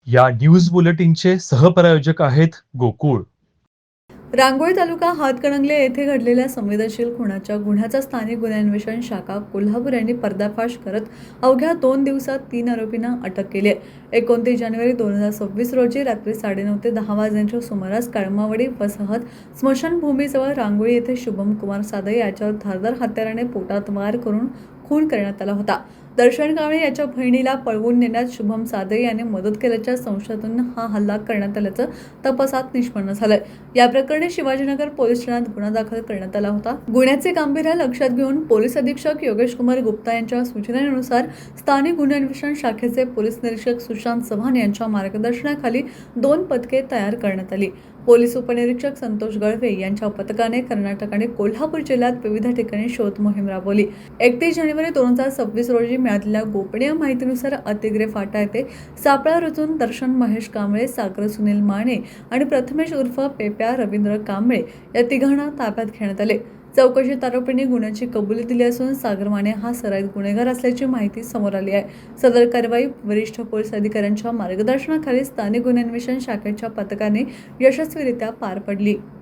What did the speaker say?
या न्यूज बुलेटिनचे सहप्रायोजक आहेत गोकुळ. रांगोळी तालुका हातकणंगले येथे घडलेल्या संवेदनशील खुनाच्या गुन्ह्याचा स्थानिक गुन्हे अन्वेषण शाखा कोल्हापूर यांनी पर्दाफाश करत अवघ्या 2 दिवसात 3 आरोपींना अटक केली आहे. 29 जानेवारी 2026 रोजी रात्री 9:30 ते 10 वाजण्याच्या सुमारास काळमावाडी वसाहत स्मशानभूमीजवळ रांगोळी येथे शुभम कुमार सादे याच्यावर धारदार हत्याराने पोटात वार करून खून करण्यात आला होता. दर्शन कांबळे याच्या बहिणीला पळवून नेण्यात शुभम सादे याने मदत केल्याच्या संशयातून हा हल्ला करण्यात आल्याचं तपासात निष्पन्न झालंय. या प्रकरणी शिवाजीनगर पोलीस ठाण्यात गुन्हा दाखल करण्यात आला होता. गुन्ह्याचे गांभीर्य लक्षात घेऊन पोलीस अधीक्षक योगेश कुमार गुप्ता यांच्या सूचनेनुसार स्थानिक गुन्हे अन्वेषण शाखेचे पोलीस निरीक्षक सुशांत चव्हाण यांच्या मार्गदर्शनाखाली 2 पथके तयार करण्यात आली. पोलीस उपनिरीक्षक संतोष गळवे यांच्या पथकाने कर्नाटक आणि कोल्हापूर जिल्ह्यात विविध ठिकाणी शोध मोहीम राबवली. 31 जानेवारी 2026 रोजी मिळालेल्या गोपनीय माहितीनुसार अतिग्रे फाटा येथे सापळा रचून दर्शन महेश कांबळे, सागर सुनील माने आणि प्रथमेश उर्फ पेप्या रवींद्र कांबळे या तिघांना ताब्यात घेण्यात आले. चौकशीत आरोपींनी गुन्ह्याची कबुली दिली असून सागर माने हा सराईत गुन्हेगार असल्याची माहिती समोर आली आहे. सदर कारवाई वरिष्ठ पोलीस अधिकाऱ्यांच्या मार्गदर्शनाखाली स्थानिक गुन्हे अन्वेषण शाखेच्या पथकाने यशस्वीरित्या पार पडली.